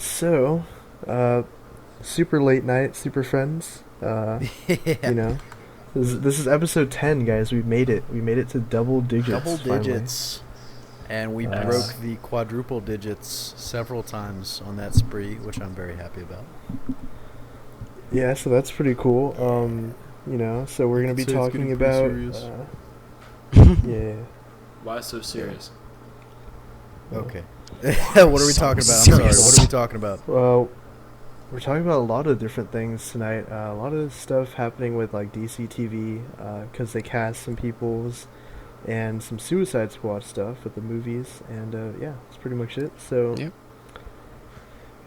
So, uh, super late night, Superfriends. Yeah. You know, this is episode 10, guys. We made it. We made it to double digits. Double finally. digits. And we Nice. broke the quadruple digits several times on that spree, which I'm very happy about. Yeah, so that's pretty cool. So we're gonna be So it's talking getting pretty about. serious. Yeah. Why so serious? Okay. What are we talking about? I'm sorry. What are we talking about? Well, we're talking about a lot of different things tonight. A lot of stuff happening with like DC TV, because they cast some people's, and some Suicide Squad stuff with the movies, and yeah, that's pretty much it. So, Yep.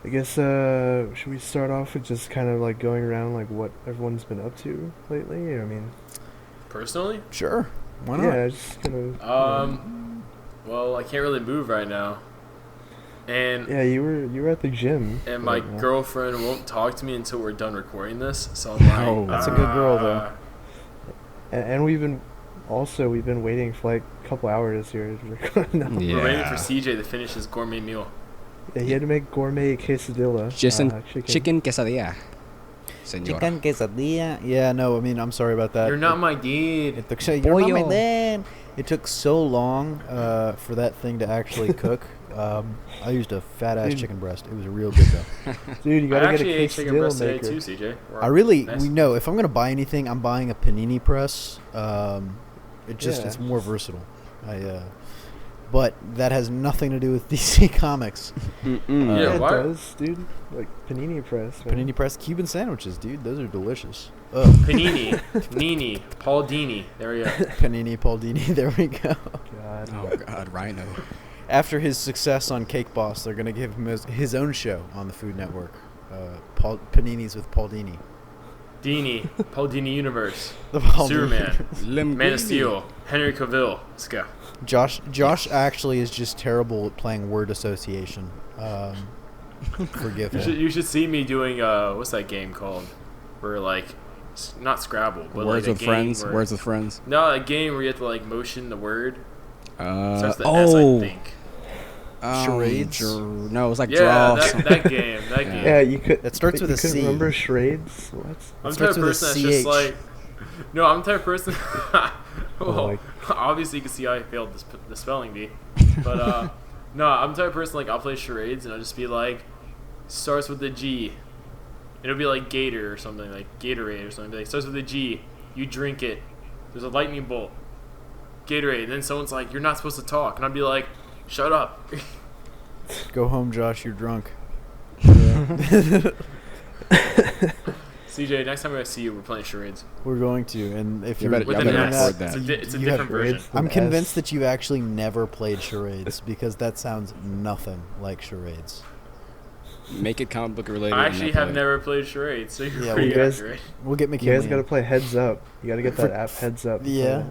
I guess should we start off with just kind of like going around like what everyone's been up to lately? I mean, Personally? Sure. Why not? yeah, just kind of. Well, I can't really move right now. And Yeah, you were at the gym. and my right now. girlfriend won't talk to me until we're done recording this. So I'm like, Oh, that's a good girl, though. And we've been waiting for like a couple hours here to record now. Yeah. We're waiting for CJ to finish his gourmet meal. Yeah, he had to make gourmet quesadilla. Chicken quesadilla, señora. Chicken quesadilla. Yeah, no, I mean, I'm sorry about that. You're not my dude. It took, you're not my Pollo. man. It took so long for that thing to actually cook. I used a fat-ass Dude. chicken breast. It was real good, though. Dude, you I gotta get actually a ate chicken quesadilla breast today maker. too, CJ. I really, Nice. we know, if I'm going to buy anything, I'm buying a panini press. It's more versatile. But that has nothing to do with DC Comics. Yeah, Yeah, it why- does, dude. Like panini press. Man. Panini press Cuban sandwiches, dude. Those are delicious. Ugh. Panini, Nini, Paul Dini. There we go. Panini Paulini. There we go. God. Oh God, Rhino. After his success on Cake Boss, they're going to give him his own show on the Food Network. Panini's with Paul Dini. Dini, Paul Dini Universe, The Paul Superman, Linguini. Man of Steel, Henry Cavill. Let's go. Josh actually is just terrible at playing word association. Forgive him. You should see me doing what's that game called? Where like, not Scrabble, but Words like with a friends. game Words with friends. No, a game where you have to like motion the word. Starts with S, I Oh. think. Charades? No, it was like Yeah, draw. that game. That game. Yeah, you could. That starts with you a couldn't C. Remember charades? What? I'm the type starts of with a person that's just CH. like. No, I'm the type of person. well, like- obviously you can see how I failed the spelling bee, but no, I'm the type of person like I'll play charades and I'll just be like, starts with the G. It'll be like Gator or something, like Gatorade or something. Be like, starts with a G. You drink it. There's a lightning bolt. Gatorade. And then someone's like, you're not supposed to talk. And I'd be like, shut up. Go home, Josh. You're drunk. CJ, next time I see you, we're playing charades. We're going to. And if You you're better- With I an doing better S. record that. It's a You have different version. charades. I'm An convinced S. that you've actually never played charades because that sounds nothing like charades. Make it comic book related. I and actually then have play it. never played charades, so you're Yeah, pretty you guys- accurate. We'll get You McKinley. guys gotta play Heads Up. You gotta get that app Heads Up. Yeah.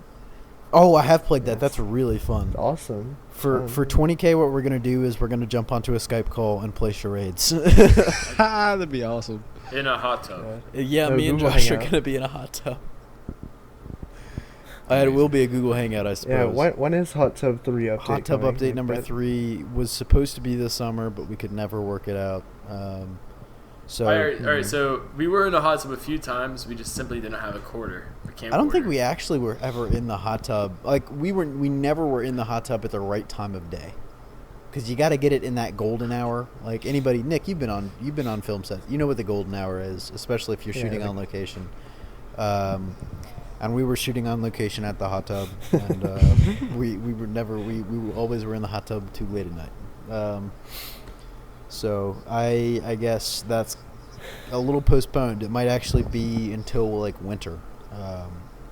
Oh, I have played that. That's really fun. It's awesome. For 20K, what we're gonna do is we're gonna jump onto a Skype call and play charades. That'd be awesome. In a hot tub. Yeah, No, me and Google Josh are Hangout. gonna be in a hot tub. It will be a Google Hangout, I suppose. Yeah. When is Hot Tub 3 update? Hot tub coming? update Like number that- 3 was supposed to be this summer, but we could never work it out. So All right, so we were in a hot tub a few times. We just simply didn't have a quarter. I don't think we actually were ever in the hot tub. Like we never were in the hot tub at the right time of day. Because you got to get it in that golden hour. Like anybody, Nick, you've been on film sets. You know what the golden hour is, especially if you're Yeah, shooting like- on location. And we were shooting on location at the hot tub, and we always were in the hot tub too late at night. So I guess that's a little postponed. It might actually be until like winter,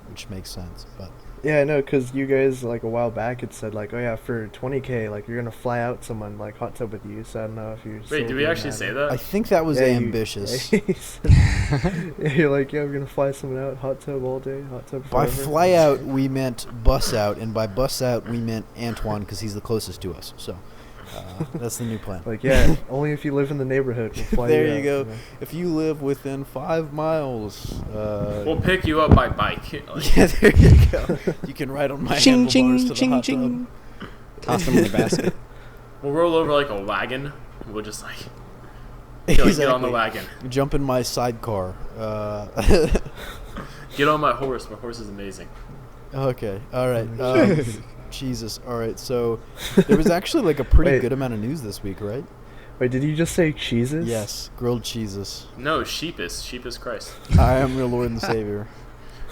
which makes sense. But Yeah, I know, because you guys, like, a while back had said, like, oh, yeah, for 20K, like, you're going to fly out someone, like, hot tub with you, so I don't know if you're Wait, did we actually say that? I think that was Yeah, you- ambitious. Yeah, you're like, yeah, we're going to fly someone out, hot tub all day, hot tub By forever. fly out, we meant bus out, and by bus out, we meant Antoine because he's the closest to us. So that's the new plan. Like, yeah, only if you live in the neighborhood, we'll fly There you you out, go. know. If you live within 5 miles, We'll pick you up by bike. Like, yeah, there you go. You can ride on my Ching handlebars ching to the ching hot ching. tub. Toss them in the basket. we'll roll over like a wagon. We'll just like Get on the wagon. Jump in my sidecar. Get on my horse. My horse is amazing. Okay. All right. Jesus. All right. So there was actually like a pretty good amount of news this week, right? Wait, did you just say cheeses? Yes, grilled cheeses. No, sheepus Christ. I am your Lord and Savior.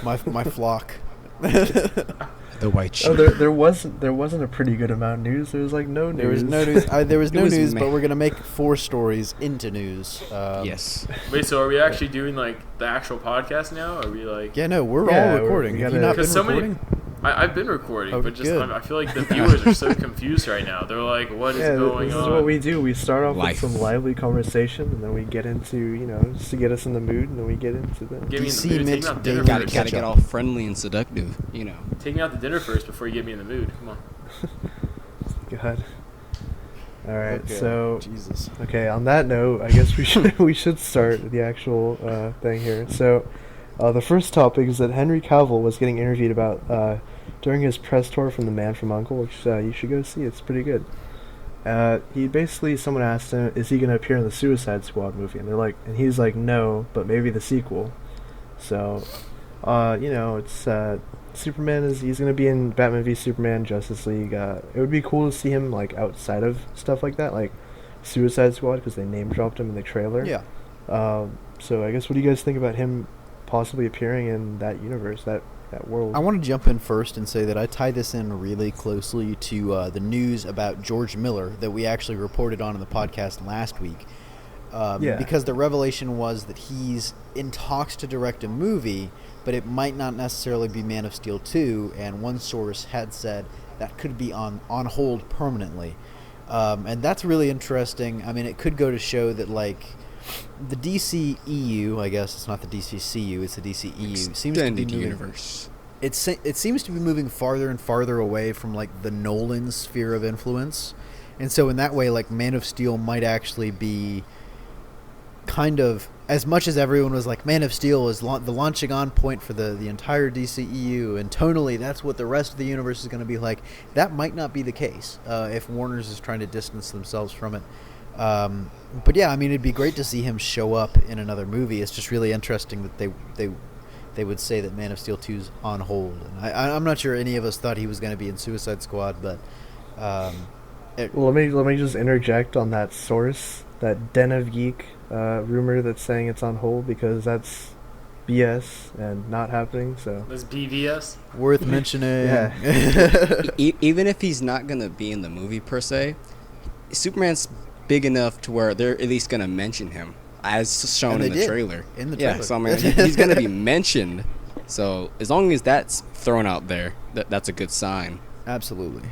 My flock. The white sheep. Oh, there wasn't a pretty good amount of news. There was like no news. There was no news. There was no was news, meh. but we're gonna make 4 stories into news. Yes. Wait, so are we actually doing like the actual podcast now? Are we like? Yeah, no, we're Yeah, all recording. we Have you gotta- not been Because so many, recording? I've been recording, Oh, but just good. I feel like the viewers are so confused right now. They're like, "What is Yeah, going this on?" is what we do. We start off Life. with some lively conversation, and then we get into, just to get us in the mood, and then we get into the... Get me in DC the mood. Take mixed me out to dinner David Gotta first. Ketchup. get all friendly and seductive, you know. Take me out to dinner first before you get me in the mood. Come on. God. All right, Okay, so... Jesus. Okay, on that note, I guess we should start the actual thing here. So, the first topic is that Henry Cavill was getting interviewed about during his press tour from The Man from U.N.C.L.E., which you should go see. It's pretty good. Someone asked him, is he going to appear in the Suicide Squad movie? And he's like, no, but maybe the sequel. So, it's Superman he's going to be in Batman v Superman, Justice League. It would be cool to see him like outside of stuff like that, like Suicide Squad, because they name dropped him in the trailer. Yeah. So I guess, what do you guys think about him possibly appearing in that universe, that world? I want to jump in first and say that I tie this in really closely to the news about George Miller that we actually reported on in the podcast last week. Because the revelation was that he's in talks to direct a movie, but it might not necessarily be Man of Steel 2, and one source had said that could be on hold permanently. And that's really interesting. I mean, it could go to show that, like, the DCEU, I guess it's not the DCCU, it's the DCEU, seems to be Extended moving, universe. it seems to be moving farther and farther away from, like, the Nolan sphere of influence. And so in that way, like, Man of Steel might actually be kind of, as much as everyone was like, Man of Steel is the launching on point for the entire DCEU, and tonally that's what the rest of the universe is going to be like, that might not be the case if Warner's is trying to distance themselves from it. But yeah, I mean, it'd be great to see him show up in another movie. It's just really interesting that they would say that Man of Steel 2's on hold. And I'm not sure any of us thought he was going to be in Suicide Squad, but Well, let me just interject on that source, that Den of Geek rumor that's saying it's on hold, because that's BS and not happening. So This BVS. worth mentioning. Yeah. Even if he's not going to be in the movie per se, Superman's big enough to where they're at least going to mention him, as shown And in they the did. trailer. In the Yeah, trailer. so I mean, he's going to be mentioned. So as long as that's thrown out there, that's a good sign. Absolutely.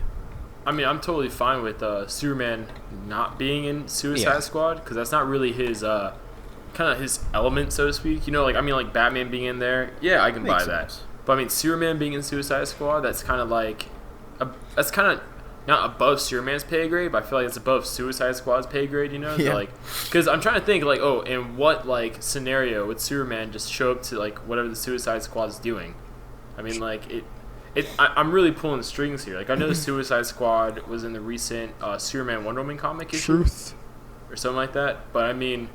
I mean, I'm totally fine with Superman not being in Suicide Yeah. Squad, because that's not really his kind of his element, so to speak. Like Batman being in there, yeah, I can buy Makes that. sense. But I mean, Superman being in Suicide Squad, that's kind of like, that's kind of not above Superman's pay grade, but I feel like it's above Suicide Squad's pay grade. Yeah. Like, because I'm trying to think, like, oh, in what like scenario would Superman just show up to like whatever the Suicide Squad's doing? I mean, like it. I'm really pulling strings here. Like, I know the Suicide Squad was in the recent Superman Wonder Woman comic issue or something like that, but I mean,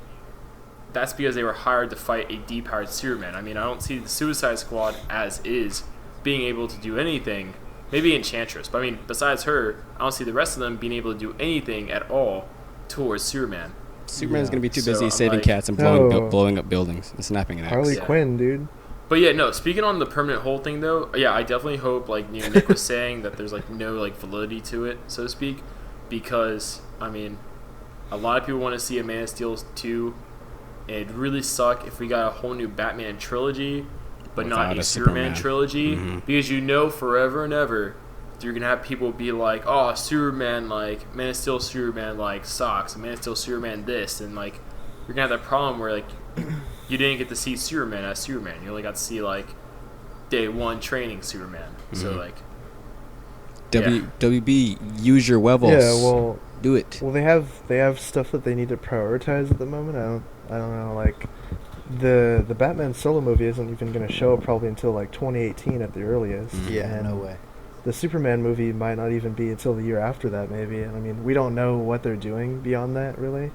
that's because they were hired to fight a depowered Superman. I mean, I don't see the Suicide Squad as is being able to do anything. Maybe Enchantress, but I mean, besides her, I don't see the rest of them being able to do anything at all towards Superman. Superman's Yeah. going to be too So busy I'm saving like- cats and blowing, No. blowing up buildings and snapping an axe. Harley Yeah. Quinn, dude. But yeah, no, speaking on the permanent hold thing though, yeah, I definitely hope, like, Nick was saying, that there's like no like validity to it, so to speak, because I mean, a lot of people want to see a Man of Steel 2. It'd really suck if we got a whole new Batman trilogy, but not Without a a Superman Superman. trilogy, Mhm. because forever and ever you're gonna have people be like, oh, Superman, like Man of Steel Superman like sucks, and Man of Steel Superman this, and like you're gonna have that problem where like you didn't get to see Superman as Superman. You only got to see like day one training Superman. So Mhm. like, WB, use your huevos. Yeah, well, Do it. they have stuff that they need to prioritize at the moment. I don't know, like the Batman solo movie isn't even going to show up probably until like 2018 at the earliest. Yeah, and no way. The Superman movie might not even be until the year after that, maybe. And I mean, we don't know what they're doing beyond that, really.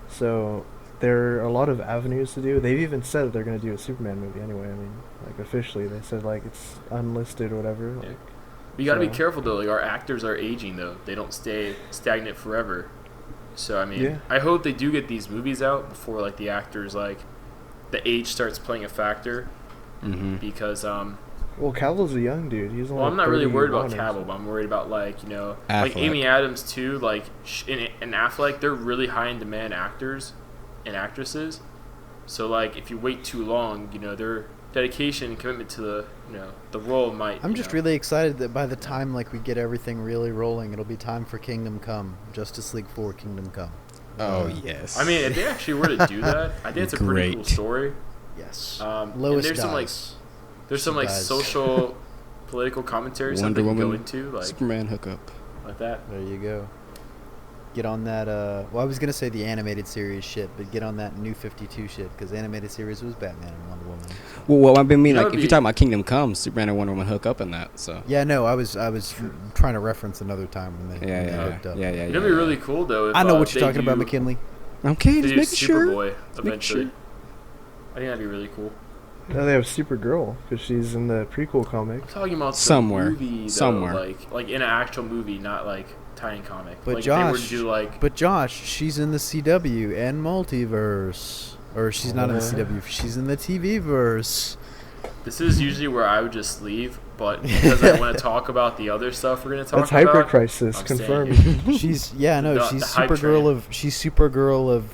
So there are a lot of avenues to do. They've even said that they're going to do a Superman movie anyway. I mean, like officially, they said like it's unlisted or whatever. Yeah. Like, You got to be so- careful though. Like our actors are aging though; they don't stay stagnant forever. So I mean, Yeah. I hope they do get these movies out before like the actors like the age starts playing a factor Mm-hmm. because Well, Cavill's a young dude. He's only well, I'm not really worried about 31 or Cavill, but I'm worried about like Affleck. like Amy Adams too. Like and Affleck, they're really high in demand actors and actresses. So like if you wait too long, their dedication and commitment to the role might. I'm just really excited that by the time like we get everything really rolling, it'll be time for Kingdom Come, Justice League 4, Kingdom Come. Oh yes. I mean, if they actually were to do that, I think it's a pretty cool Great. story. Yes. And Lois there's dies. there's some She like dies. social, political commentary stuff Wonder they can go Woman, into like Superman hookup. that. There you go. Get on that. Well, I was gonna say the animated series shit, but get on that new 52 shit because animated series was Batman and Wonder Woman. Well, I mean, You know, like it'd if be- you're talking about Kingdom Come, Superman and Wonder Woman hook up in that. So Yeah, no, I was trying to reference another time when they, yeah, when they yeah, hooked up. yeah, yeah. It'd be really cool though. If, I know what you're they talking about, do- McKinley. Okay, They just do making sure. Superboy making eventually. sure. I think that'd be really cool. No, they have Supergirl because she's in the prequel comic. I'm talking about the Somewhere. movie, though, Somewhere. like in an actual movie, not like tie-in comic. But like if they were to Josh, do like but Josh, she's in the CW and Multiverse, or she's not in the Yeah. CW. She's in the TV verse. this is usually where I would just leave, but because I want to talk about the other stuff we're gonna talk That's about. Hyper Crisis I'm staying confirmed. here. She's she's The hype Supergirl of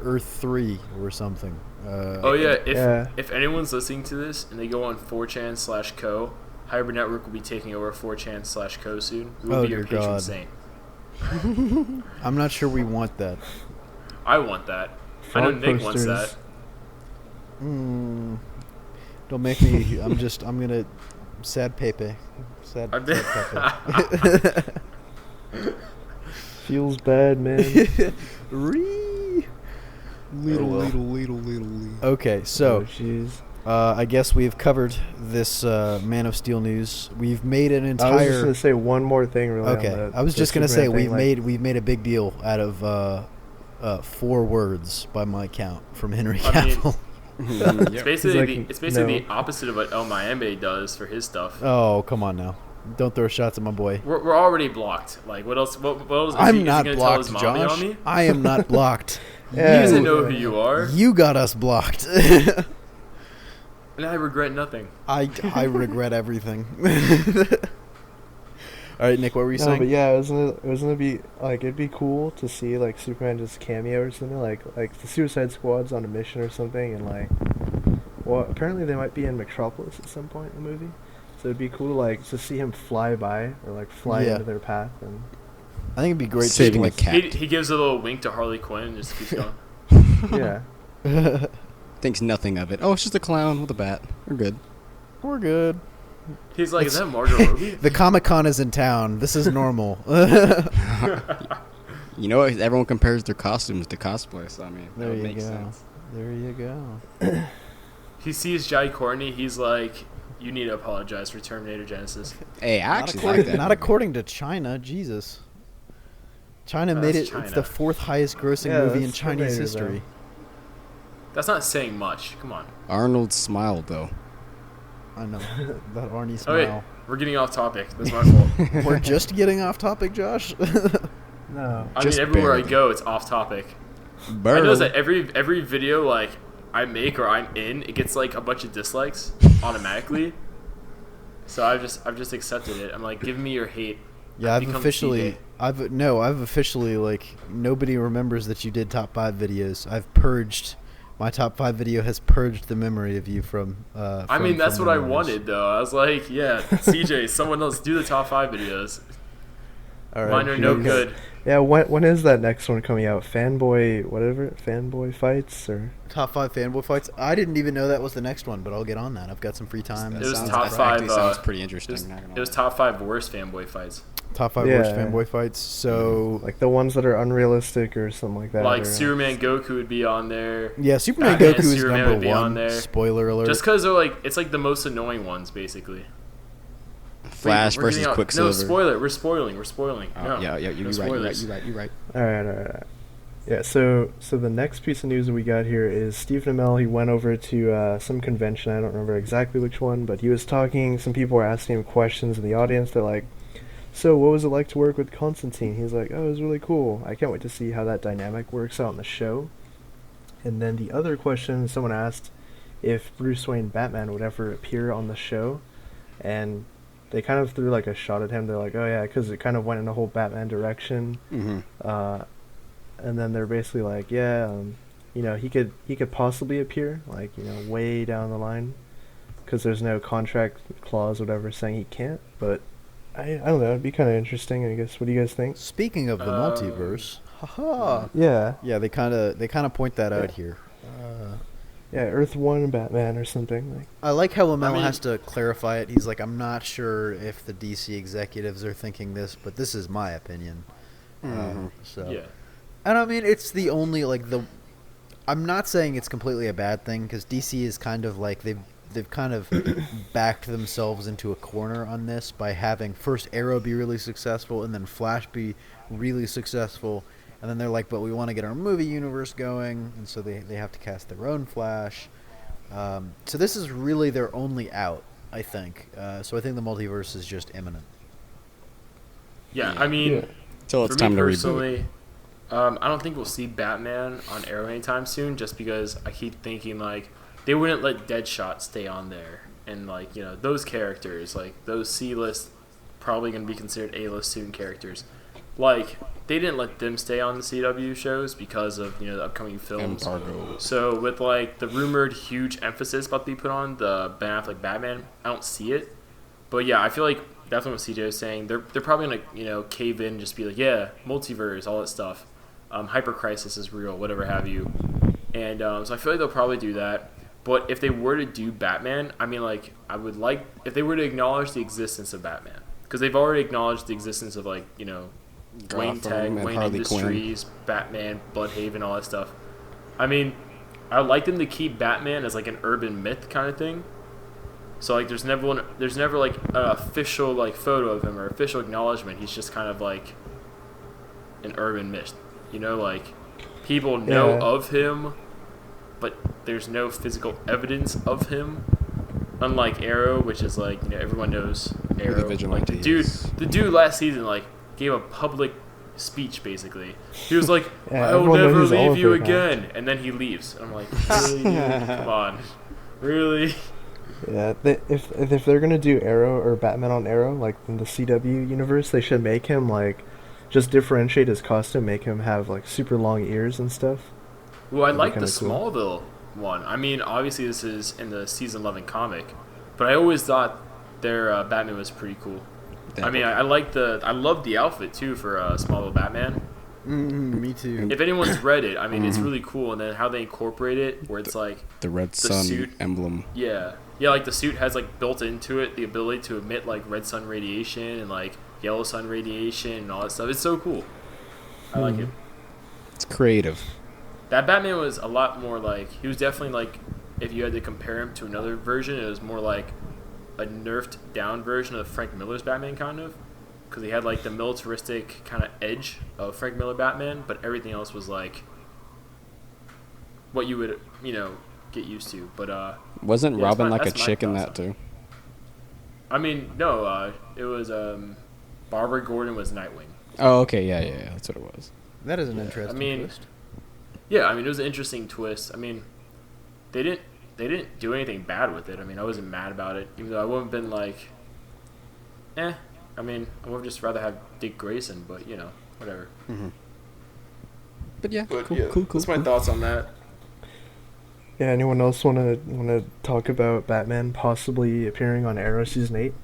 Earth 3 or something. Oh yeah, Yeah. if anyone's listening to this and they go on 4chan/co, Hybrid Network will be taking over 4chan/co soon. We will Oh, be your dear patron God. saint. I'm not sure we want that. I want that. I know Frog Nick wants that. posters. Don't make me. I'm gonna. Sad Pepe. Sad, I bet- sad Pepe. Feels bad, man. Ree. Little, Little. Okay, so Oh, jeez. I guess we've covered this Man of Steel news. We've made an I was just entire. gonna say one more thing, really. Okay, on the, I was the just gonna say Superman thing, we've made a big deal out of 4 words by my count from Henry I mean- Cavill. It's basically like, it's basically no. the opposite of what El Mayembe does for his stuff. Oh, come on now! Don't throw shots at my boy. We're already blocked. Like what else? What else? Is I'm he, not is he gonna blocked, tell his mommy Josh. on me? I am not blocked. He Yeah. doesn't know who you are, You got us blocked. and I regret nothing. I regret everything. All right, Nick, what were you No, saying? but yeah, it was gonna be like it'd be cool to see like Superman just cameo or something like the Suicide Squad's on a mission or something, and like, well, apparently they might be in Metropolis at some point in the movie, so it'd be cool like to see him fly by or like fly Yeah. Uh, Oh, into their path, and I think it'd be great. Saving to a cat. He gives a little wink to Harley Quinn and just keeps going. yeah. Thinks nothing of it. Oh, it's just a clown with a bat. We're good. We're good. He's like, is that Margot Robbie? The Comic-Con is in town. This is normal. You know, everyone compares their costumes to cosplay, so I mean, that There would you make go. sense. There you go. He sees Jai Courtney. He's like, you need to apologize for Terminator Genesis. Hey, I Not actually according, like that. not according to China. Jesus. China made That's it. China. It's the 4th highest grossing Yeah, movie in that's Chinese Terminator, history. That's not saying much. Come on. Arnold smiled though. I know that Arnie Oh wait, smile. we're getting off topic. That's my fault. We're just getting off topic, Josh. No. I Just mean, everywhere I barely. go, it's off topic. I Burrow. notice that every video like I make or I'm in, it gets like a bunch of dislikes automatically. So I've just accepted it. I'm like, give me your hate. Yeah, I've become officially, CJ. I've officially like nobody remembers that you did top 5 videos. I've purged my top 5 video has purged the memory of you from. I mean, that's what I wanted though. I was like, yeah, CJ, someone else do the top 5 videos. All right, Mine are no okay. good. Yeah, when is that next one coming out? Fanboy, whatever, Fanboy Fights or Top 5 fanboy fights. I didn't even know that was the next one, but I'll get on that. I've got some free time. It was sounds, top that 5. actually sounds pretty It interesting. was, not gonna it was lie. top 5 worst fanboy fights. Top 5 worst Yeah. fanboy fights. So like the ones that are unrealistic or something like that. Like or, Superman Goku would be on there. yeah, Superman Batman, Goku is Superman number would be on 1. there. Spoiler alert. Just because they're like, it's like the most annoying ones, basically. Flash Wait, we're versus getting out- Quicksilver. No, spoiler. We're spoiling. Oh, no, yeah, no you're right. spoilers. All right. Yeah, so the next piece of news that we got here is Stephen Amell. He went over to some convention. I don't remember exactly which one, but he was talking. Some people were asking him questions in the audience. They're like, "So, what was it like to work with Constantine?" He's like, "Oh, it was really cool. I can't wait to see how that dynamic works out in the show." And then the other question, someone asked if Bruce Wayne Batman would ever appear on the show, and they kind of threw like a shot at him. They're like, "Oh yeah," because it kind of went in a whole Batman direction. Mm-hmm. And then they're basically like, "Yeah, he could possibly appear, like way down the line, because there's no contract clause, whatever, saying he can't." But I don't know. It'd be kind of interesting, I guess. What do you guys think? Speaking of the multiverse, haha. Yeah, Yeah, they kind of point that out here. yeah, Earth One Batman or something. Like, I like how Amell I mean- has to clarify it. He's like, I'm not sure if the DC executives are thinking this, but this is my opinion. So, Yeah. and I mean, it's the only I'm not saying it's completely a bad thing because DC is kind of like they've kind of backed themselves into a corner on this by having first Arrow be really successful and then Flash be really successful, and then they're like, but we want to get our movie universe going, and so they have to cast their own Flash. So this is really their only out, I think. So I think the multiverse is just imminent. Yeah, I mean, Yeah. Till it's for time me to reboot. personally, I don't think we'll see Batman on Arrow anytime soon, just because I keep thinking like they wouldn't let Deadshot stay on there, and like those characters, like those C-list, probably going to be considered A-list soon characters. Like they didn't let them stay on the CW shows because of the upcoming films. Embargo. So with like the rumored huge emphasis about to be put on the Ben Affleck Batman, I don't see it. But yeah, I feel like definitely what CJ is saying. They're probably gonna cave in and just be like, yeah, multiverse, all that stuff. Hyper Crisis is real, whatever have you. And so I feel like they'll probably do that. But if they were to do Batman, I mean, like, I would like if they were to acknowledge the existence of Batman, because they've already acknowledged the existence of like Wayne Gotham Tag, and Wayne Harley Industries, Batman, Bloodhaven, all that stuff. I mean, I'd like them to keep Batman as like an urban myth kind of thing. So like, there's never like an official like photo of him or official acknowledgement. He's just kind of like an urban myth, like people know Yeah. of him, but there's no physical evidence of him. Unlike Arrow, which is like everyone knows Arrow. Like vigilante the dude last season like gave a public speech basically. He was like, Yeah, "I will everyone never knows he's leave you Oliver now. again," and then he leaves. And I'm like, really, dude? Come on, really? yeah, if they're gonna do Arrow or Batman on Arrow, like in the CW universe, they should make him like just differentiate his costume, make him have like super long ears and stuff. Well, I That'd be like the kinda cool. Smallville one. I mean, obviously this is in the season 11 comic, but I always thought their Batman was pretty cool. I mean, I love the outfit too for Smallville Batman. Me too. If anyone's read it, I mean, it's really cool, and then how they incorporate it, where it's like, The red sun suit. emblem. yeah, like the suit has like built into it the ability to emit like red sun radiation and like yellow sun radiation and all that stuff. It's so cool. I like it. It's creative. That Batman was a lot more like, he was definitely like, if you had to compare him to another version, it was more like a nerfed down version of Frank Miller's Batman, kind of, because he had like the militaristic kind of edge of Frank Miller Batman, but everything else was like what you would get used to. But Wasn't yeah, Robin like a that's my chick in thoughts that on it. too? I mean, no, it was Barbara Gordon was Nightwing. Oh, okay, yeah, that's what it was. That is an interesting twist. Yeah, I mean, it was an interesting twist. I mean, they didn't do anything bad with it. I mean, I wasn't mad about it, even though I wouldn't have been like, eh. I mean, I would have just rather have Dick Grayson, but whatever. But yeah, But cool, yeah, cool. that's my thoughts on that. Yeah, anyone else wanna talk about Batman possibly appearing on Arrow season 8?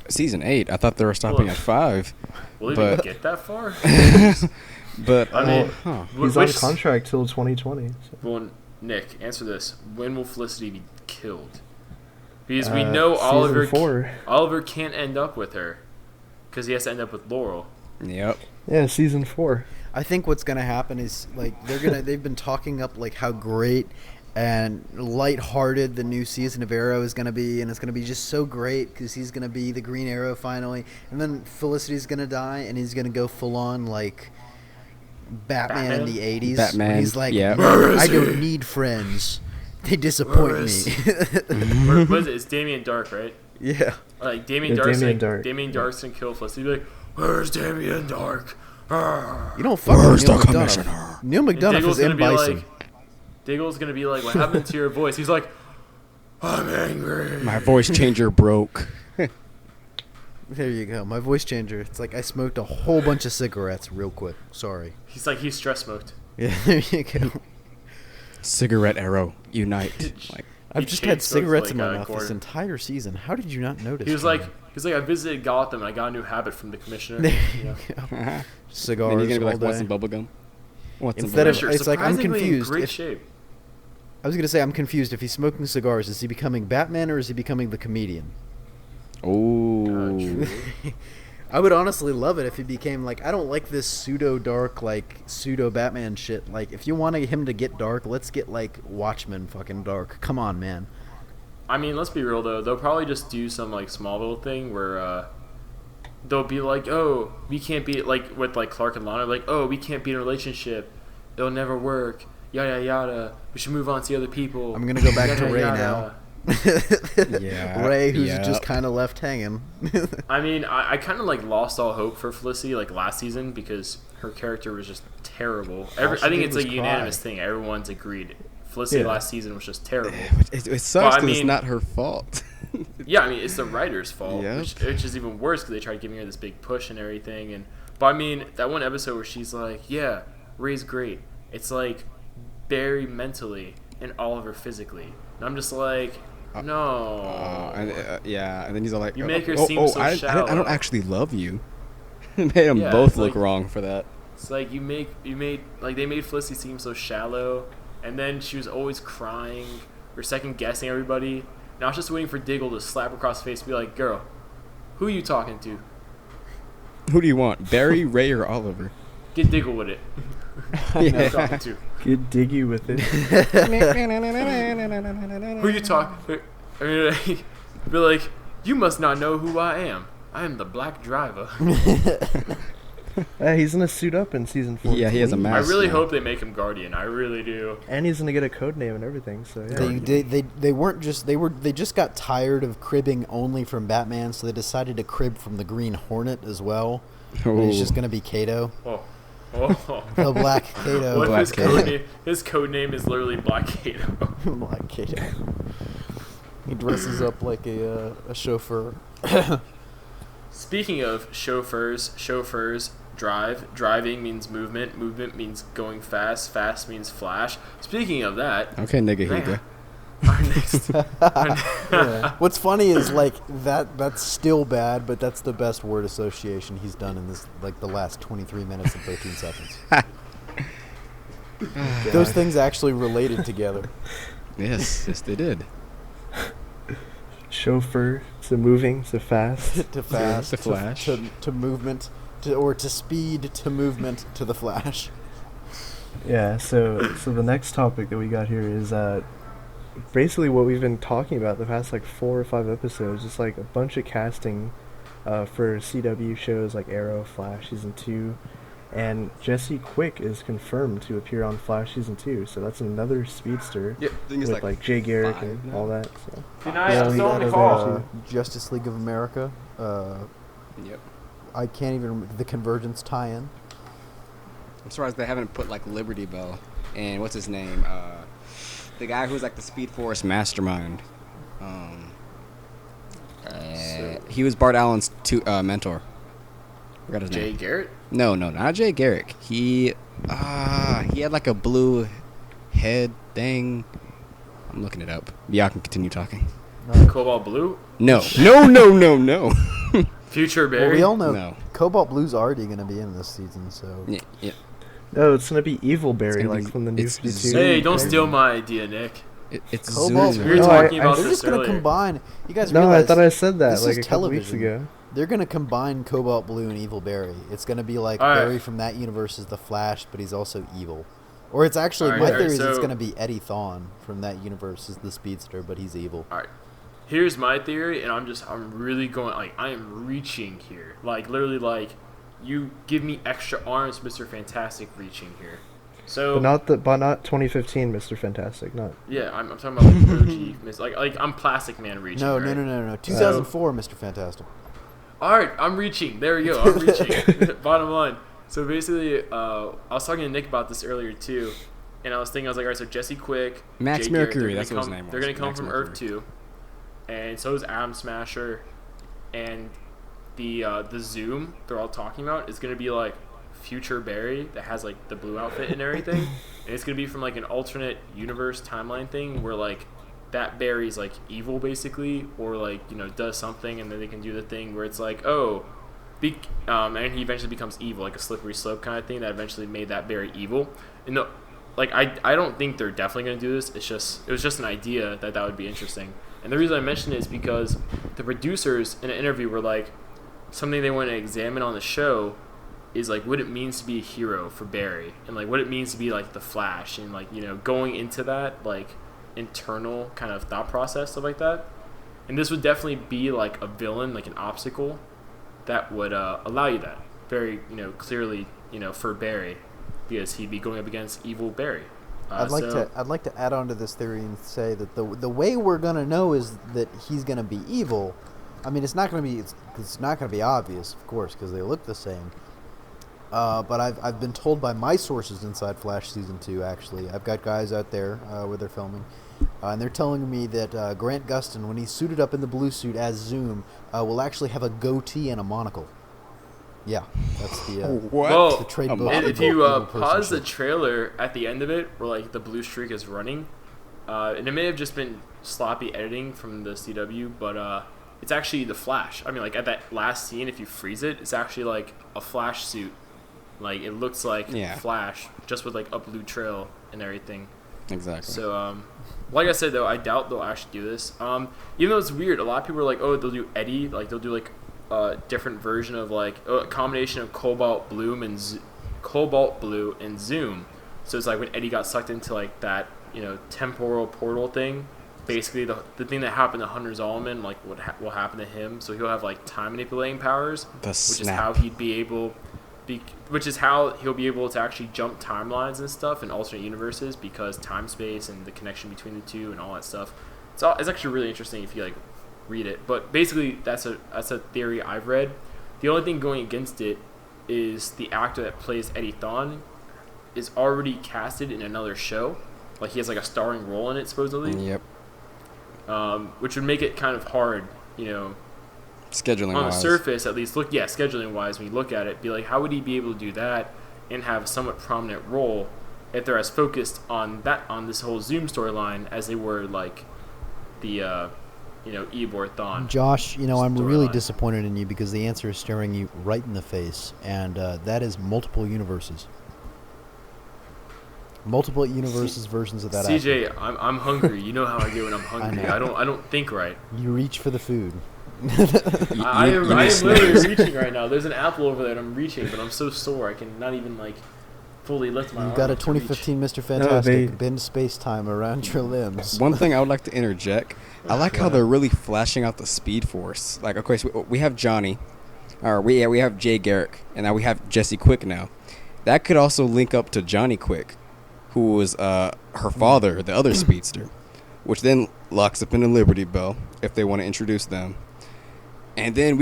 Season 8. I thought they were stopping Ugh. at 5. Will he even But- get that far? But I mean, He's on contract till 2020. So. Well, Nick, answer this: when will Felicity be killed? Because we Uh, know season 4. Oliver can't end up with her, because he has to end up with Laurel. yep. Yeah, season 4. I think what's gonna happen is like they've been talking up like how great and lighthearted the new season of Arrow is gonna be, and it's gonna be just so great because he's gonna be the Green Arrow finally, and then Felicity's gonna die, and he's gonna go full on like Batman in the 80s. Batman, He's like, yeah. I don't need friends. They disappoint me. What is it? It's Damien Dark, right? Yeah. Like Damien Yeah, Dark's Damien like, Dark. Damien Dark's gonna kill Felicity. He'd be like, "Where's Damien Dark?" You don't fuck Where's with Neil the McDonough. commissioner? Neil And McDonough Diggle's is gonna M. be Bison. like, Diggle's gonna be like, "What happened to your voice?" He's like, "I'm angry." My voice changer broke. There you go. My voice changer. It's like I smoked a whole bunch of cigarettes real quick. Sorry. He's like, he's stress smoked. Yeah, there you go. Cigarette arrow, unite. Like, I've He just chain had smokes cigarettes in like, my mouth this Gordon. entire season. How did you not notice? He was John? like, I visited Gotham and I got a new habit from the commissioner. There You you know? go. Cigars then you're gonna be like, all what's day. in bubblegum? What's Instead in of- bubblegum? Commissioner, it's like, I'm surprisingly in confused. Great If- shape. I was gonna say I'm confused. If he's smoking cigars, is he becoming Batman or is he becoming the comedian? Oh. True. I would honestly love it if he became like, I don't like this pseudo dark, like pseudo Batman shit. Like, if you want him to get dark, let's get like Watchmen fucking dark. Come on, man. I mean, let's be real though. They'll probably just do some like Smallville thing where they'll be like, "Oh, we can't be like with like Clark and Lana, like, oh, we can't be in a relationship. It'll never work. Yada yada. We should move on to the other people." I'm gonna go back to Yada, Ray yada. now. Yeah, Ray, who's yeah. just kind of left hanging. I mean, I kind of like lost all hope for Felicity like last season because her character was just terrible. All I she think did it's was a unanimous cry. thing. Everyone's agreed. Felicity Yeah. last season was just terrible. It sucks Well, I because it's mean- not her fault. Yeah, I mean, it's the writer's fault, Yep. which is even worse because they tried giving her this big push and everything. But I mean, that one episode where she's like, "Yeah, Ray's great." It's like Barry mentally and Oliver physically. And I'm just like, no. Yeah, and then he's all like, You make her seem so I shallow." don't actually love you. Made them Yeah, both it's look like- wrong for that. It's like you made like they made Felicity seem so shallow, and then she was always crying or second guessing everybody. And I was just waiting for Diggle to slap her across the face and be like, "Girl, who are you talking to? Who do you want, Barry, Ray, or Oliver? Get Diggle with it. Who you talking to? Get diggy with it. Who you talking?" I mean, be like, "You must not know who I am. I am the Black Driver." He's gonna suit up in season 4. Yeah, he has a I mask. really now. hope they make him Guardian. I really do. And he's gonna get a code name and everything. So yeah. They weren't just they just got tired of cribbing only from Batman, so they decided to crib from the Green Hornet as well. And he's just gonna be Kato, Oh. Oh. the Black Kato. What if his Black code name? His code name is literally Black Kato. Black Kato. He dresses up like a chauffeur. Speaking of chauffeurs, driving means movement means going fast means flash. Speaking of that, Okay, nigga, Man. Higa. our next, What's funny is like that's still bad, but that's the best word association he's done in this like the last 23 minutes and 13 seconds. Those things actually related together. Yes, yes, they did. Chauffeur to moving to fast. To fast, to flash. to movement, or to speed, to movement, to the flash. Yeah. So the next topic that we got here is basically what we've been talking about the past like 4 or 5 episodes. Just like a bunch of casting for CW shows like Arrow, Flash season 2, and Jessie Quick is confirmed to appear on Flash season 2. So that's another speedster Yep, I think it's with like Jay Garrick 5 and now. all that. So. Good night. Yeah, I'm we still on got the it call. there, too. Justice League of America. Yep. I can't even remember the Convergence tie-in. I'm surprised they haven't put like Liberty Bell and what's his name, the guy who's like the Speed Force mastermind. He was Bart Allen's mentor. Forgot his Jay name. Garrett. No, not Jay Garrick. He had like a blue head thing. I'm looking it up. Yeah, I can continue talking. Cobalt Blue. No. Future Barry. Well, we all know No. Cobalt Blue's already going to be in this season, so Yeah. No, it's gonna be Evil Barry, gonna be- like from the new it's 52. Zoom. Hey, don't Okay. steal my idea, Nick. It's Cobalt Zoom. We were No, talking I- about they're this just going to earlier. combine. You guys No, realize I thought I said that this like is a couple weeks television. ago. They're going to combine Cobalt Blue and Evil Barry. It's going to be like All right. Barry from that universe is the Flash, but he's also evil. Or it's actually, All my right, theory is it's so- going to be Eddie Thawne from that universe is the speedster, but he's evil. All right. Here's my theory, and I'm really going like I am reaching here, like literally like you give me extra arms, Mr. Fantastic reaching here. So, but not 2015 Mr. Fantastic, not. Yeah, I'm talking about like OG, like I'm Plastic Man reaching. No, right? no. 2004, Mr. Fantastic. All right, I'm reaching. There you go. I'm reaching. Bottom line. So basically, I was talking to Nick about this earlier too, and I was thinking, I was like, all right, so Jesse Quick, Max Jay Mercury, Garrett, that's what his name was. They're gonna come Max from Mercury. Earth 2, and so is Atom Smasher, and the Zoom they're all talking about is gonna be like future Barry that has like the blue outfit and everything, and it's gonna be from like an alternate universe timeline thing where like that Barry's like evil basically, or like does something, and then they can do the thing where it's like and he eventually becomes evil, like a slippery slope kind of thing that eventually made that Barry evil. And I don't think they're definitely gonna do this. It was just an idea that would be interesting. And the reason I mention it is because the producers in an interview were like, something they want to examine on the show is like what it means to be a hero for Barry, and like what it means to be like the Flash, and like going into that like internal kind of thought process, stuff like that. And this would definitely be like a villain, like an obstacle that would allow you that very clearly for Barry, because he'd be going up against evil Barry. I'd like to add on to this theory and say that the way we're gonna know is that he's gonna be evil. I mean, it's not gonna be obvious, of course, because they look the same. But I've been told by my sources inside Flash Season 2, actually. I've got guys out there where they're filming, and they're telling me that Grant Gustin, when he's suited up in the blue suit as Zoom, will actually have a goatee and a monocle. Yeah, that's the well, the trade. If you pause the trailer at the end of it, where like the blue streak is running, and it may have just been sloppy editing from the CW, but it's actually the Flash. I mean, like at that last scene, if you freeze it, it's actually like a Flash suit. Like it looks like Flash, just with like a blue trail and everything. Exactly. So, like I said though, I doubt they'll actually do this. Even though it's weird, a lot of people are like, oh, they'll do Eddie, like they'll do like a different version of like a combination of Cobalt Blue and Zoom. So it's like when Eddie got sucked into like that temporal portal thing. Basically, the thing that happened to Hunter Zolomon, like what will happen to him. So he'll have like time manipulating powers, which is how he'd be able. Which is how he'll be able to actually jump timelines and stuff in alternate universes, because time space and the connection between the two and all that stuff. It's actually really interesting if you like read it. But basically, that's a theory I've read. The only thing going against it is the actor that plays Eddie Thawne is already casted in another show. Like he has like a starring role in it supposedly. Yep. Which would make it kind of hard, scheduling on wise. the surface at least. Scheduling wise, when you look at it, be like, how would he be able to do that and have a somewhat prominent role if they're as focused on this whole Zoom storyline as they were like the Eeyore Thawne. Josh, I'm really storyline. disappointed in you because the answer is staring you right in the face, and that is multiple universes. Multiple universes versions of that. CJ, I'm hungry. You know how I get when I'm hungry. I don't think right. You reach for the food. I am literally reaching right now. There's an apple over there and I'm reaching, but I'm so sore I can not even like fully lift my arm. You've got a to reach. 2015 Mr. Fantastic bend space-time around your limbs. One thing I would like to interject, I like how they're really flashing out the Speed Force. Like, of course, we have Johnny, or we have Jay Garrick, and now we have Jesse Quick now. That could also link up to Johnny Quick, who was her father, the other speedster, which then locks up into Liberty Bell if they want to introduce them. And then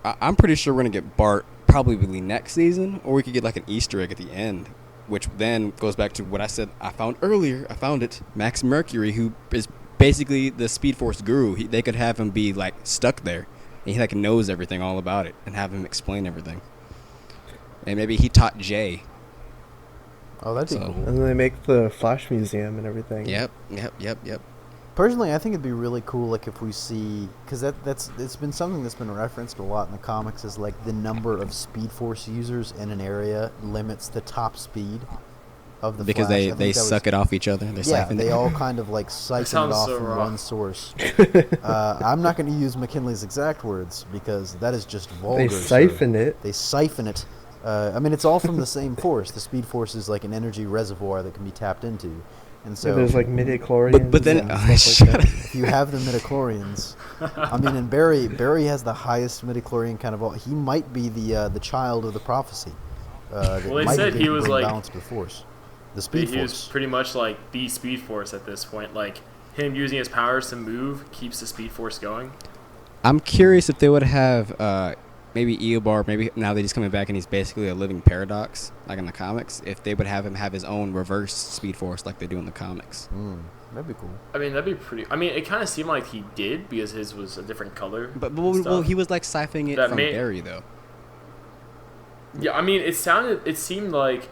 I'm pretty sure we're going to get Bart probably next season, or we could get like an Easter egg at the end, which then goes back to what I said I found earlier. I found it. Max Mercury, who is basically the Speed Force guru. They could have him be like stuck there, and he like knows everything all about it, and have him explain everything. And maybe he taught Jay. Oh, that'd be cool. And then they make the Flash Museum and everything. Yep. Personally, I think it'd be really cool, like if we see, because it's been something that's been referenced a lot in the comics, is like the number of Speed Force users in an area limits the top speed of the because Flash. they suck it off each other. They all kind of like siphon it off from one source. I'm not going to use McKinley's exact words because that is just vulgar. They siphon it. They siphon it. I mean, it's all from the same force. The Speed Force is like an energy reservoir that can be tapped into. And Yeah, so there's like midichlorians but then and stuff like that. if you have the midichlorians, I mean, and Barry has the highest midichlorian kind of all. He might be the child of the prophecy. That Well, they might said be he was bring like balance to the force, the speed he was force. pretty much like the Speed Force at this point. Like him using his powers to move keeps the Speed Force going. I'm curious if they would have maybe Eobard, maybe now that he's coming back and he's basically a living paradox, like in the comics, if they would have him have his own reverse Speed Force like they do in the comics. That'd be cool. I mean, that'd be pretty. I mean, it kind of seemed like he did because his was a different color. But and well, stuff. he was like siphoning it That from may- Barry though. Yeah, I mean, it seemed like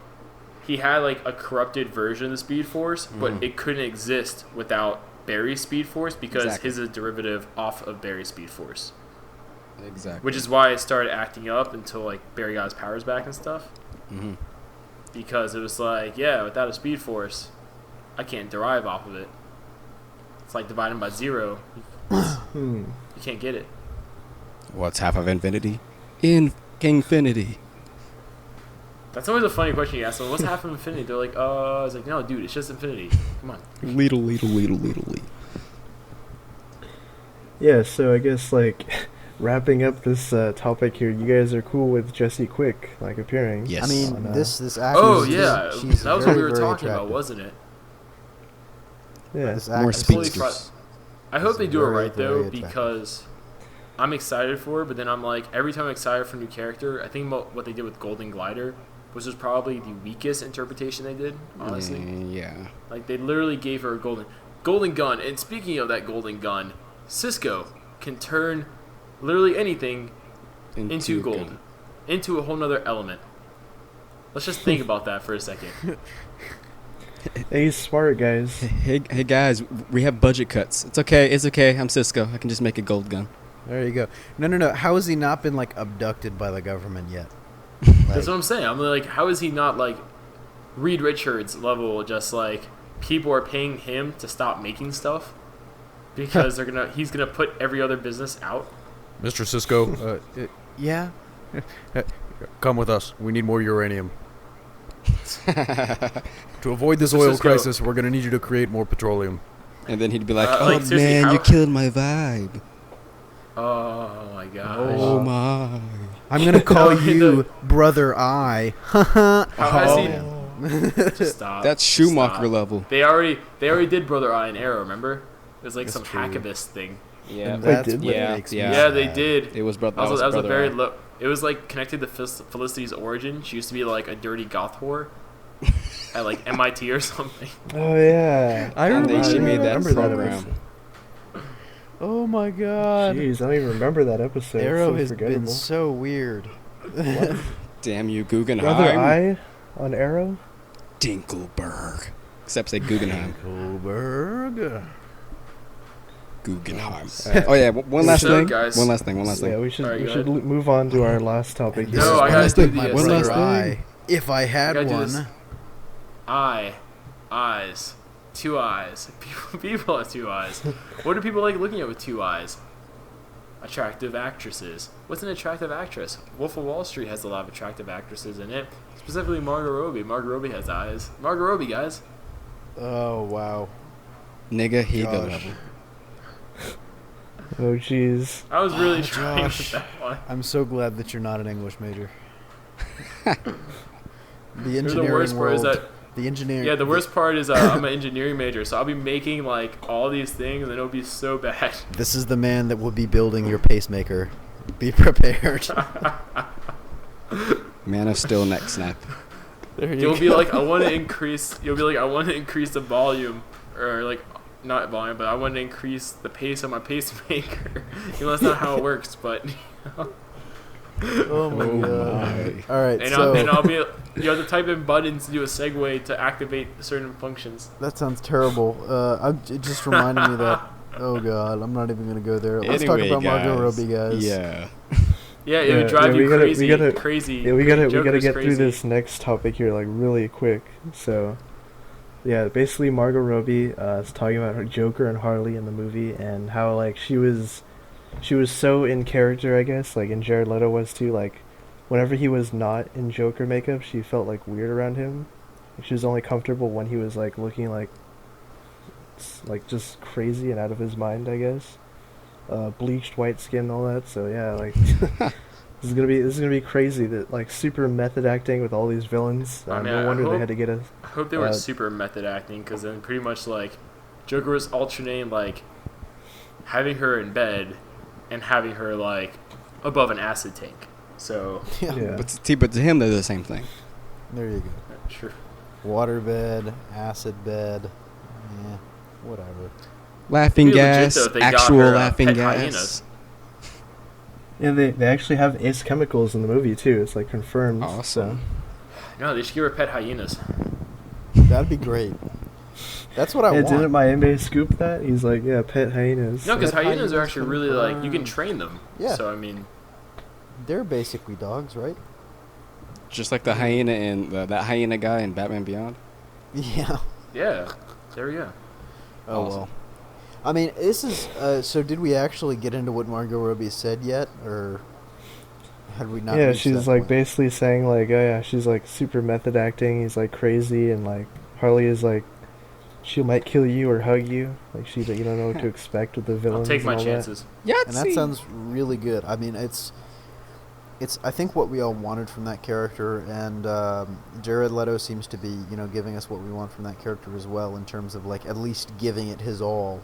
he had like a corrupted version of the Speed Force, but it couldn't exist without Barry's Speed Force because Exactly. his is a derivative off of Barry's Speed Force. Exactly. Which is why it started acting up until like Barry got his powers back and stuff. Mm-hmm. Because it was like, yeah, without a Speed Force, I can't derive off of it. It's like dividing by 0. You can't get it. What's half of infinity? Infinity. That's always a funny question you ask someone. What's half of infinity? They're like, it's like, no, dude, it's just infinity. Come on. Little. Yeah, so I guess like wrapping up this topic here, you guys are cool with Jessie Quick like appearing. Yes. I mean, on, this actress. Oh yeah, she's that was very, what we were very talking about, attractive. wasn't it? Yeah. This More actress Fully speedsters. I hope She's they do it very, right though, very attractive. because I'm excited for it. But then I'm like, every time I'm excited for a new character, I think about what they did with Golden Glider, which was probably the weakest interpretation they did. Honestly, Yeah. like they literally gave her a golden gun. And speaking of that golden gun, Cisco can turn literally anything into gold, gun. into a whole nother element. Let's just think about that for a second. Hey, he's smart, guys. Hey guys, we have budget cuts. It's okay. I'm Cisco. I can just make a gold gun. There you go. No. How has he not been like abducted by the government yet? That's what I'm saying. I'm like, how is he not like Reed Richards level? Just like people are paying him to stop making stuff because he's gonna put every other business out. Mr. Cisco, Yeah. come with us. We need more uranium. To avoid this Mr. oil Cisco. crisis, we're going to need you to create more petroleum. And then he'd be like, Like, "Oh seriously, man, how- you killed my vibe. Oh my gosh. Oh my." I'm gonna call No, you the- Brother I. How has he? Oh. Just stop. That's Schumacher Stop. level. They already did Brother Eye and Arrow. Remember? It was like That's some true. hacktivist thing. Yeah. And Wait, that's did what they? makes me Yeah, they sad. did. It was brother. That was a Brother very Eye. low. It was like connected to Felicity's origin. She used to be like a dirty goth whore at like MIT or something. Oh yeah. I And remember. she made that remember that program. episode. Oh my god. Jeez, I don't even remember that episode. Arrow It's has so been forgettable. so weird. Damn you, Guggenheim. Brother Eye on Arrow. Dinkelberg. Except say Guggenheim. Goldberg. Guggenheim. Oh yeah, one last So, thing. guys- One last thing. Yeah, we should Alright, we go should ahead. move on to our last topic. This No, is I why gotta think do my the one brother last I, if I had I gotta do this. one. Eyes, 2 eyes. People have 2 eyes. What do people like looking at with 2 eyes? Attractive actresses. What's an attractive actress? Wolf of Wall Street has a lot of attractive actresses in it. Specifically Margot Robbie. Margot Robbie has eyes. Margot Robbie, guys. Oh wow. Nigga, he the Gosh. level. Oh jeez. I was really Oh, trying with Josh. that one. I'm so glad that you're not an English major. The The engineering worst part is world. that The engineering. yeah, the worst part is I'm an engineering major, so I'll be making like all these things and it'll be so bad. This is the man that will be building your pacemaker. Be prepared. Man of Steel neck snap. There you You'll be go. like, I want to increase. You'll be like, I want to increase the volume, or like, not volume, but I want to increase the pace of my pacemaker. You know, that's not how it works, but. Oh my god. All right, And, so I'll be. You have to type in buttons to do a segue to activate certain functions. that sounds terrible. It just reminded me that. Oh god, I'm not even gonna go there. Let's talk Anyway, about Margot guys. Robbie, guys. Yeah. Yeah, it would drive we you gotta- crazy. we gotta- Crazy. Yeah, we gotta Joker's get crazy. through this next topic here like really quick. So, yeah, basically Margot Robbie is talking about her Joker and Harley in the movie and how like she was so in character, I guess, like and Jared Leto was too. Like, whenever he was not in Joker makeup, she felt like weird around him. She was only comfortable when he was like looking like like just crazy and out of his mind, I guess. Bleached white skin and all that. So yeah, like this is gonna be crazy. That like super method acting with all these villains. I mean, No wonder they had to get a. I hope they were uh, super method acting, because then pretty much like Joker was alternating like having her in bed and having her like above an acid tank. So Yeah. But to him, they're the same thing. There you go. sure. Water bed, acid bed, whatever. Laughing It'd be legit, gas, though, if they got actual her, laughing pet gas. hyenas. Yeah, they actually have ace chemicals in the movie too. It's like confirmed. Awesome. No, they should give her pet hyenas. That'd be great. That's what I Yeah, want. didn't Miami scoop that? He's like, yeah, pet hyenas. No, because Pet hyenas are hyenas actually really like you can confirmed. train them. Yeah. So I mean, They're basically dogs, right? Just like the hyena and that hyena guy in Batman Beyond. Yeah. yeah. There we go. Oh Awesome. well. I mean, this is. So, did we actually get into what Margot Robbie said yet, or had we not? Yeah, reached she's that like point? basically saying like, oh yeah, she's like super method acting. He's like crazy, and like Harley is like, she might kill you or hug you. Like you don't know what to expect with the I'll villains. take my and all that. chances. And that sounds really good. I mean, it's I think what we all wanted from that character, and Jared Leto seems to be, giving us what we want from that character as well, in terms of like at least giving it his all.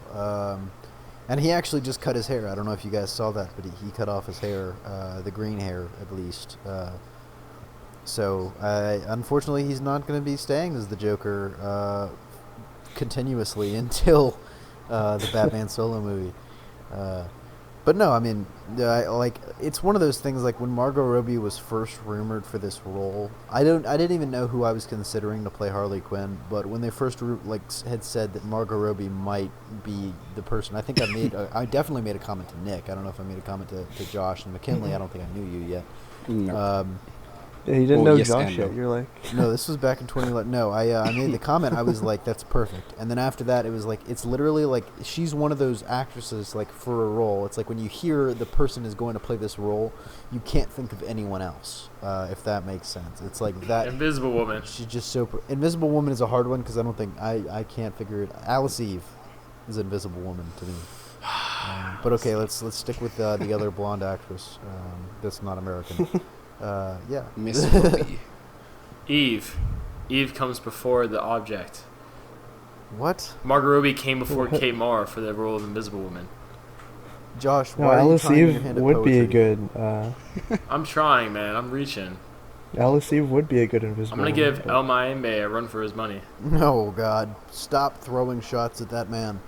And he actually just cut his hair. I don't know if you guys saw that, but he cut off his hair, the green hair at least. So unfortunately, he's not going to be staying as the Joker continuously until the Batman solo movie. But no, I mean, it's one of those things. Like when Margot Robbie was first rumored for this role, I didn't even know who I was considering to play Harley Quinn. But when they first had said that Margot Robbie might be the person, I think I definitely made a comment to Nick. I don't know if I made a comment to Josh and McKinley. I don't think I knew you yet. No. Yeah, you didn't Well, know yes Josh and yet. no. You're like, No, this was back in 2011. No, I made the comment. I was like, that's perfect. And then after that, it was like, it's literally like, she's one of those actresses, like, for a role. It's like when you hear the person is going to play this role, you can't think of anyone else, if that makes sense. It's like that. Invisible Woman. She's just so... Invisible Woman is a hard one because I don't think... I can't figure it... Alice Eve is Invisible Woman to me. But okay, let's stick with the other blonde actress that's not American. Yeah. Miss Robbie. Eve. Eve comes before the object. What? Margot Robbie came before What? Kate Mara for the role of Invisible Woman. Josh, no, why are you Alice tying your Eve hand to would be a poetry? good. I'm trying, man. I'm reaching. Alice Eve would be a good invisible. I'm gonna Woman, give but- El Mayimbe a run for his money. No, God. Stop throwing shots at that man.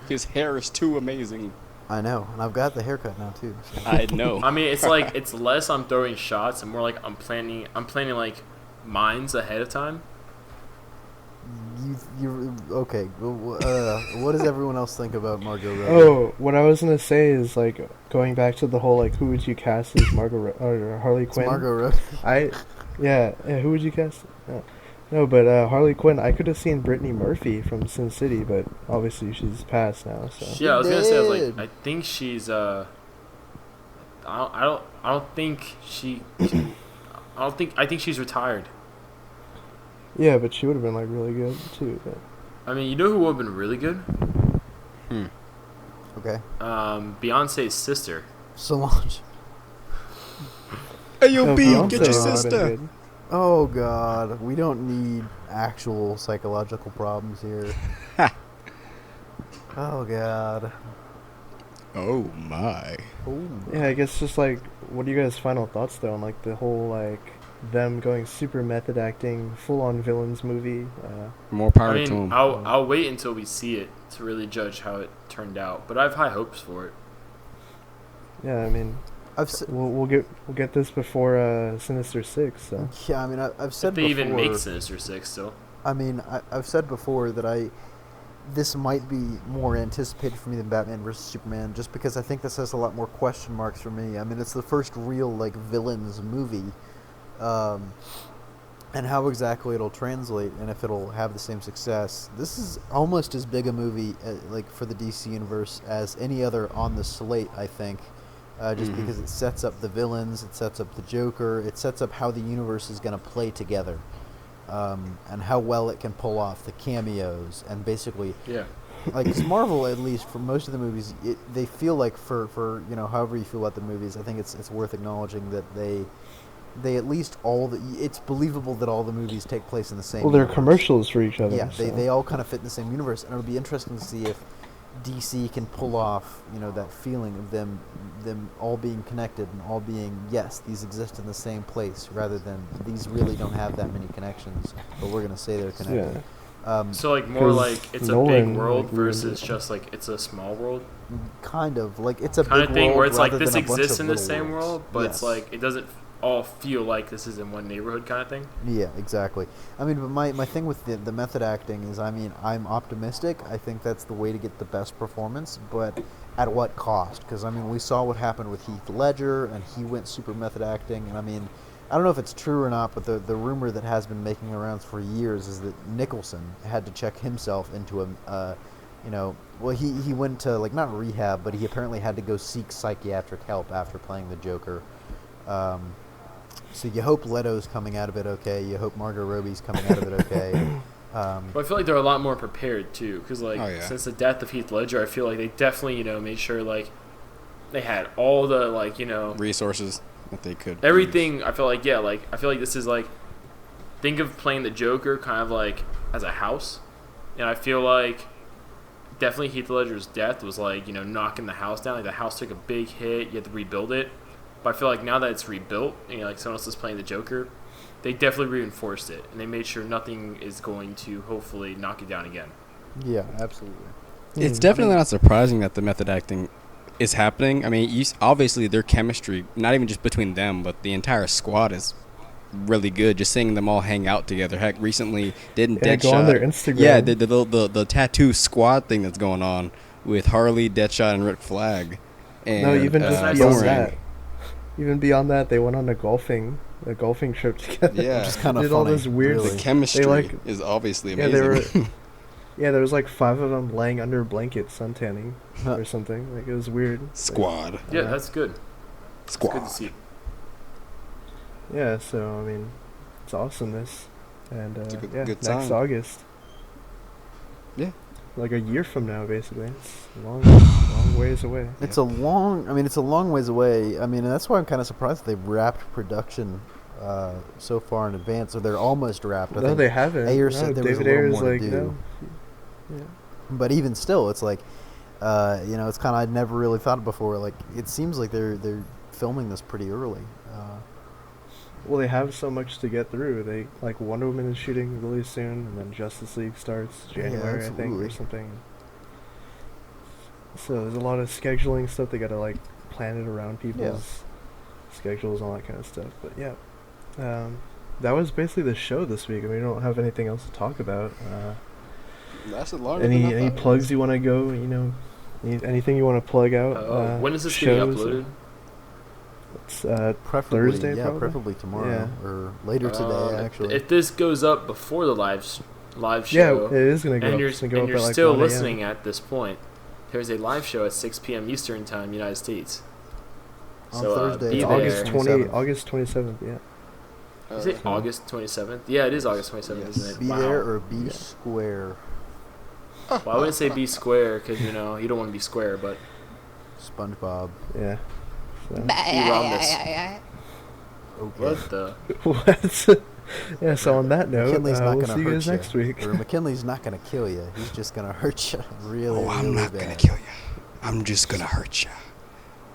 His hair is too amazing. I know, and I've got the haircut now, too. So. I know. I mean, it's like it's less I'm throwing shots and more like I'm planning like mines ahead of time. You okay? What does everyone else think about Margot Robbie? Oh, what I was gonna say is like going back to the whole like who would you cast as or Harley It's Quinn? Margot Robbie. Yeah, who would you cast? No, but Harley Quinn. I could have seen Brittany Murphy from Sin City, but obviously she's passed now. So She Yeah, I was gonna say, I was did. like, I think she's I don't think she. I think she's retired. yeah, but she would have been like really good too. But. I mean, you know who would have been really good? Okay, Beyonce's sister. Solange. Hey, yo, No, B, Beyonce get your would have been sister. good. Oh God, we don't need actual psychological problems here. Oh God. Oh, my. Oh. Yeah, I guess just like, what are you guys' final thoughts though on like the whole like them going super method acting, full on villains movie? More power I to mean, him. I'll wait until we see it to really judge how it turned out. But I have high hopes for it. Yeah, I mean, we'll get this before Sinister Six. So Yeah, I mean, I've said If they before. even make Sinister Six still. I mean, I've said before that this might be more anticipated for me than Batman vs Superman, just because I think this has a lot more question marks for me. I mean, it's the first real like villains movie, and how exactly it'll translate and if it'll have the same success. This is almost as big a movie like for the DC universe as any other on the slate, I think. Just because it sets up the villains, it sets up the Joker, it sets up how the universe is going to play together. and how well it can pull off the cameos and basically Yeah. like 'cause Marvel, at least for most of the movies, they feel like for however you feel about the movies, I think it's worth acknowledging that they at least it's believable that all the movies take place in the same. Well, they're universe. commercials for each other. Yeah, so. they all kind of fit in the same universe, and it'll be interesting to see if DC can pull off that feeling of them all being connected and all being, yes, these exist in the same place, rather than these really don't have that many connections, but we're gonna say they're connected. So like more 'Cause like it's a Nolan, big world like, ruined versus it. just like it's a small world Kind of like it's a kind big of thing world where it's like rather this than a bunch exists of in the little same worlds. world, but Yes. it's like it doesn't all feel like this is in one neighborhood kind of thing. Yeah, exactly. I mean, but my thing with the method acting is, I mean, I'm optimistic. I think that's the way to get the best performance, but at what cost? Because, I mean, we saw what happened with Heath Ledger, and he went super method acting, and I mean, I don't know if it's true or not, but the rumor that has been making the rounds for years is that Nicholson had to check himself into well, he went to, like, not rehab, but he apparently had to go seek psychiatric help after playing the Joker. So you hope Leto's coming out of it okay. You hope Margot Robbie's coming out of it okay. But I feel like they're a lot more prepared too, because like since the death of Heath Ledger, I feel like they definitely made sure like they had all the like resources that they could everything. use. I feel like I feel like this is like think of playing the Joker kind of like as a house, and I feel like definitely Heath Ledger's death was like knocking the house down. Like the house took a big hit, you had to rebuild it. But I feel like now that it's rebuilt, like someone else is playing the Joker, they definitely reinforced it, and they made sure nothing is going to hopefully knock it down again. Yeah, absolutely. It's definitely not surprising that the method acting is happening. I mean, obviously their chemistry, not even just between them, but the entire squad is really good. Just seeing them all hang out together. Heck, recently didn't Deadshot go on their Instagram. Yeah, the tattoo squad thing that's going on with Harley, Deadshot, and Rick Flag. And, no, even just nice beyond to see. that. Even beyond that, they went on a golfing trip together. Yeah, which is kind of did funny. all this weird. really. the chemistry They, is obviously Yeah, amazing. there was like 5 of them laying under blankets suntanning or something. Like it was weird. Squad. Yeah, that's good. Squad. Good to see. Yeah, so I mean, it's awesomeness, and It's a good next sign. August. Yeah. Like a year from now, basically. It's a long ways away. It's a long ways away. I mean, and that's why I'm kind of surprised that they've wrapped production so far in advance, or they're almost wrapped. I No, think they haven't. Ayer No, said there David was a little Ayer's more like, to do. no. Yeah. But even still, it's like, it's kind of, I'd never really thought it before. Like, it seems like they're filming this pretty early. Well, they have so much to get through. They like Wonder Woman is shooting really soon, and then Justice League starts January, I think, absolutely. or something. So there's a lot of scheduling stuff. They gotta like plan it around people's schedules and all that kind of stuff. But yeah, that was basically the show this week. I mean, we don't have anything else to talk about. That's a lot. Any plugs you want to go? Anything you want to plug out? When is this getting shows? uploaded? It's Preferably, Thursday, yeah, probably? preferably tomorrow or later today, actually. If this goes up before the live yeah, show, it is gonna go and up. you're, It's gonna go and up you're at, like, still 1 a.m. listening at this point, there's a live show at 6 p.m. Eastern Time, United States. On So, Thursday, be It's there. August 27th. August 27th. Yeah. Is it August 27th? Yeah, it is August 27th, Yes. isn't it? Be Wow. there or be square. Well, I wouldn't say be square because you don't want to be square, but SpongeBob. Yeah. So. be rhombus. Okay. What the? What? Yeah. So on that note, McKinley's not we'll going to see you hurt guys you. next week. Or McKinley's not going to kill you. He's just going to hurt you really, Oh, I'm really not bad. gonna kill you. I'm just gonna hurt you.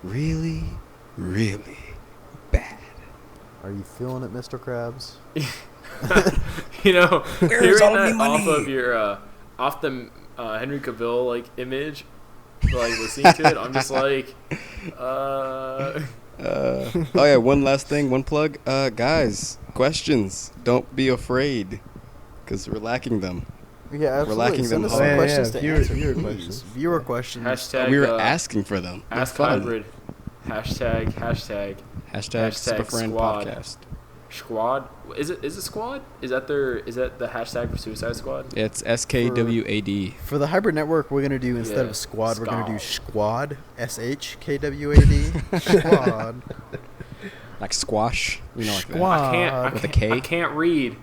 Really, really bad. Are you feeling it, Mr. Krabs? Where's hearing all that me off money? of your off the Henry Cavill like image, like listening to it, I'm just like, Oh yeah, one last thing, one plug. Guys, questions. Don't be afraid, because we're lacking them. Yeah, absolutely. lacking Send them us hard. some Yeah, questions yeah, to answer. viewer please. questions. Viewer questions. hashtag. We were asking for them. They're Ask fun. hybrid. Hashtag. Hashtag Hashtag Superfriend squad. podcast. Squad. Is it squad? Is that the hashtag for Suicide Squad? It's SKWAD. For the hybrid network, we're going to do, instead Yeah, of squad, we're going to do squad. SHKWAD. Squad. Like squash. You know, like that. Squad. I can't. With a K? I can't read.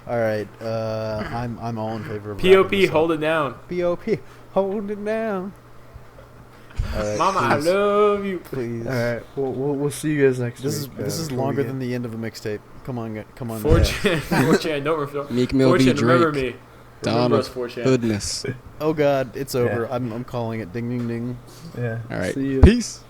All right. I'm all in favor of POP, wrapping this up. hold it down. POP, hold it down. All right, Mama, I please, love you. please. All right, we'll see you guys next This week. is before we longer get- than the end of a mixtape. Come on, come on. 4chan, 4chan, don't refill. Meek Mill v. 4chan, remember Drake. me. Dawn Remember of us, 4chan. Hoodness. Oh God, it's over. Yeah. I'm calling it. Ding ding ding. Yeah. All right. See you. Peace.